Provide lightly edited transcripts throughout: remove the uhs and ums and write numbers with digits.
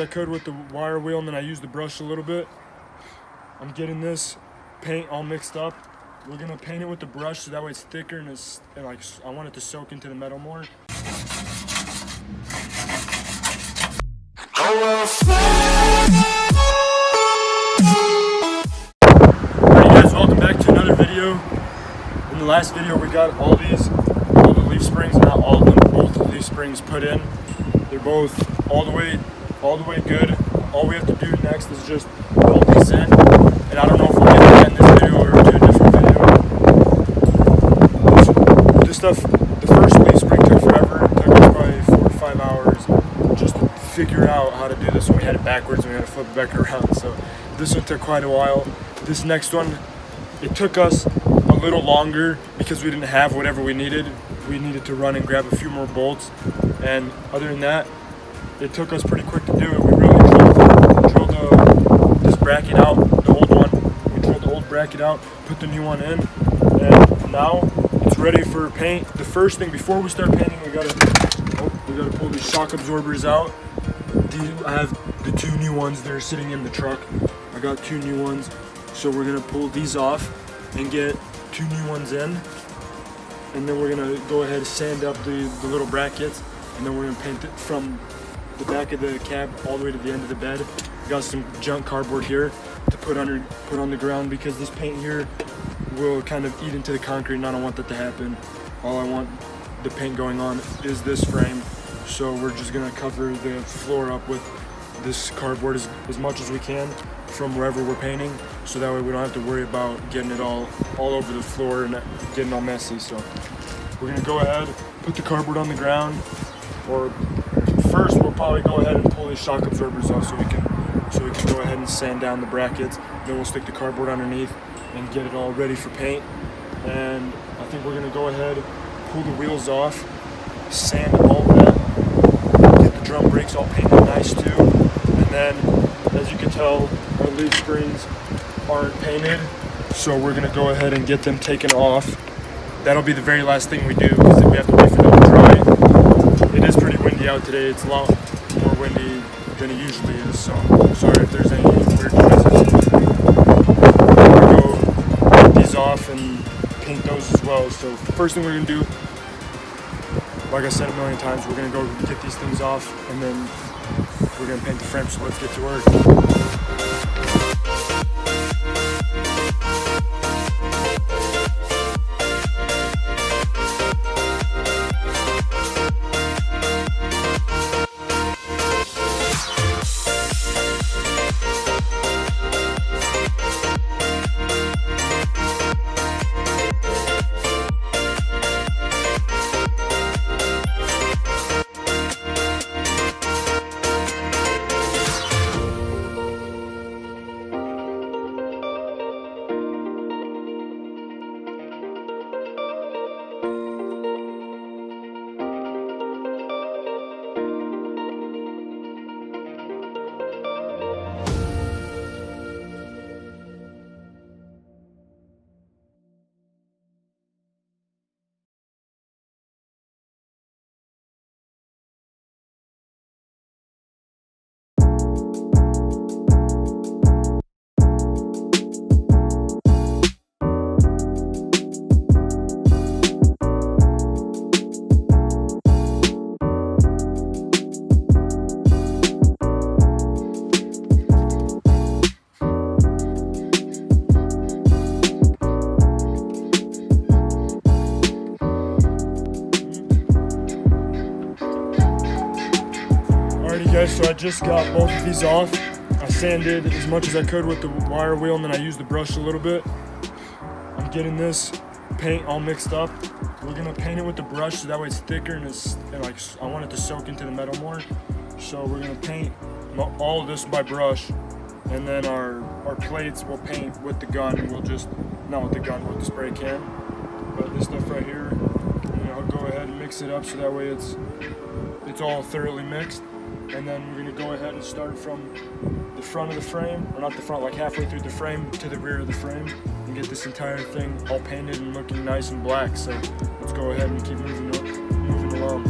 I could with the wire wheel, and then I used the brush a little bit. I'm getting this paint all mixed up. We're gonna paint it with the brush so that way it's thicker and like I want it to soak into the metal more. Alright guys, welcome back to another video. In the last video we got all the leaf springs, not all of them, both the leaf springs put in. They're both all the way good. All we have to do next is just bolt these in. And I don't know if we'll get that in this video or do a different video. This stuff, the first leaf spring took forever. It took us probably 4 to 5 hours just to figure out how to do this. And we had it backwards and we had to flip it back around. So this one took quite a while. This next one, it took us a little longer because we didn't have whatever we needed. We needed to run and grab a few more bolts. And other than that, it took us pretty quick to do it. We really drilled this bracket out, the old one. We drilled the old bracket out, put the new one in, and now it's ready for paint. The first thing before we start painting, we gotta pull these shock absorbers out. I have the 2 new ones that are sitting in the truck. I got 2 new ones, so we're gonna pull these off and get 2 new ones in, and then we're gonna go ahead and sand up the little brackets, and then we're gonna paint it from the back of the cab all the way to the end of the bed. We got some junk cardboard here to put on the ground because this paint here will kind of eat into the concrete, and I don't want that to happen. All I want the paint going on is this frame, so we're just gonna cover the floor up with this cardboard as much as we can from wherever we're painting, so that way we don't have to worry about getting it all over the floor and getting all messy. So we're gonna go ahead, put the cardboard on the ground, or first we'll probably go ahead and pull these shock absorbers off so we can go ahead and sand down the brackets. Then we'll stick the cardboard underneath and get it all ready for paint. And I think we're gonna go ahead, pull the wheels off, sand all of that, get the drum brakes all painted nice too. And then, as you can tell, our leaf springs aren't painted, so we're gonna go ahead and get them taken off. That'll be the very last thing we do because we have to wait for them to dry. It is pretty windy out today. It's a lot more windy than it usually is, so sorry if there's any weird noises. We're gonna go get these off and paint those as well. So first thing we're gonna do, like I said a million times, we're gonna go get these things off and then we're gonna paint the frame, so let's get to work. Guys, so I just got both of these off. I sanded as much as I could with the wire wheel, and then I used the brush a little bit. I'm getting this paint all mixed up. We're gonna paint it with the brush so that way it's thicker and like I want it to soak into the metal more. So we're gonna paint all of this by brush, and then our plates we'll paint with the gun. We'll just not with the gun, with the spray can. But this stuff right here, I'll go ahead and mix it up so that way it's all thoroughly mixed. And then we're gonna go ahead and start from the front of the frame, or not the front, like halfway through the frame to the rear of the frame, and get this entire thing all painted and looking nice and black. So let's go ahead and keep moving along.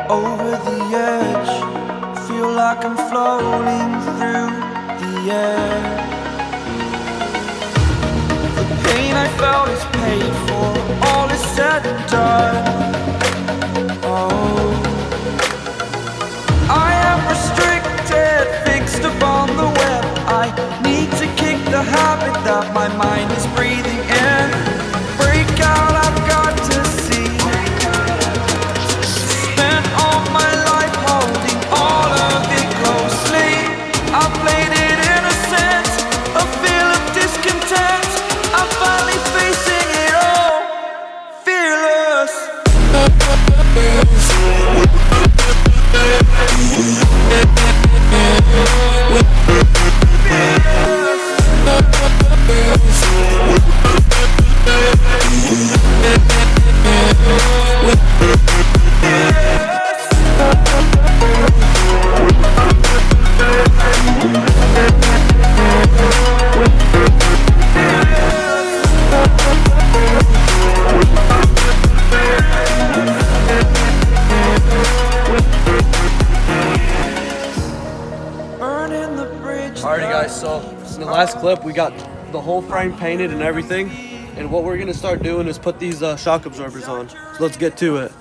over the edge. Feel like I'm floating through the air. The pain I felt is paid for, all is said and done. Oh, I am restricted, fixed upon the web. I need to kick the habit that my mind is breathing in. Break out, I've got to see. Spent all my life holding all of it closely. I played it innocent, a feel of discontent. I'm finally facing it all, fearless. Alrighty guys, so in the last clip we got the whole frame painted and everything, and what we're gonna start doing is put these shock absorbers on. So let's get to it.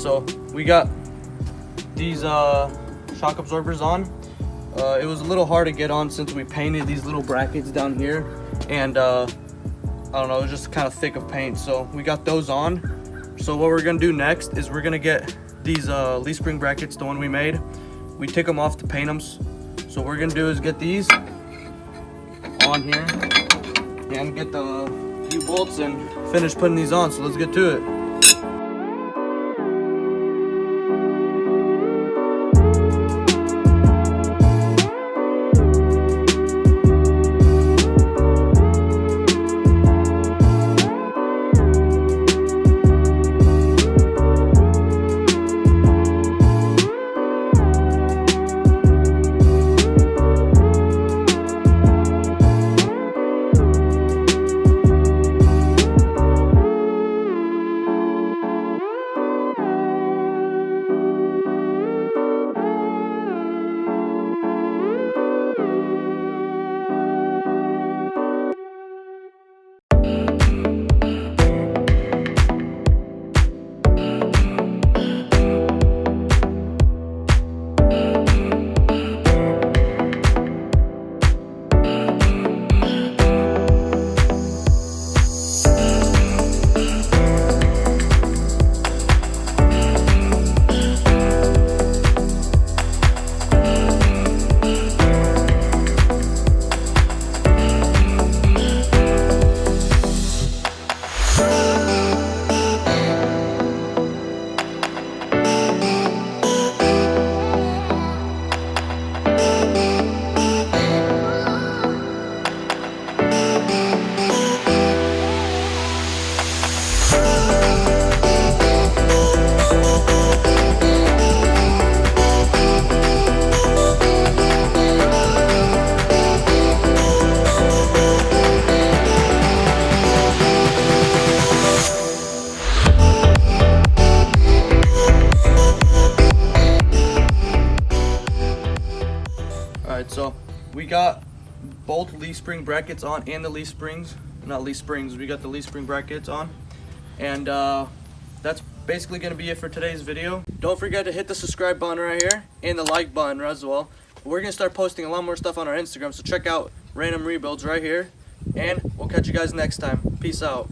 so we got these shock absorbers on. It was a little hard to get on since we painted these little brackets down here, and I don't know, it was just kind of thick of paint, so we got those on. So what we're gonna do next is we're gonna get these leaf spring brackets, the one we made. We take them off to paint them. So what we're gonna do is get these on here and get the U-bolts and finish putting these on. So let's get to it. Alright, so we got both leaf spring brackets on and the leaf springs, not leaf springs, we got the leaf spring brackets on. And that's basically going to be it for today's video. Don't forget to hit the subscribe button right here and the like button as well. We're going to start posting a lot more stuff on our Instagram, so check out Random Rebuilds right here. And we'll catch you guys next time. Peace out.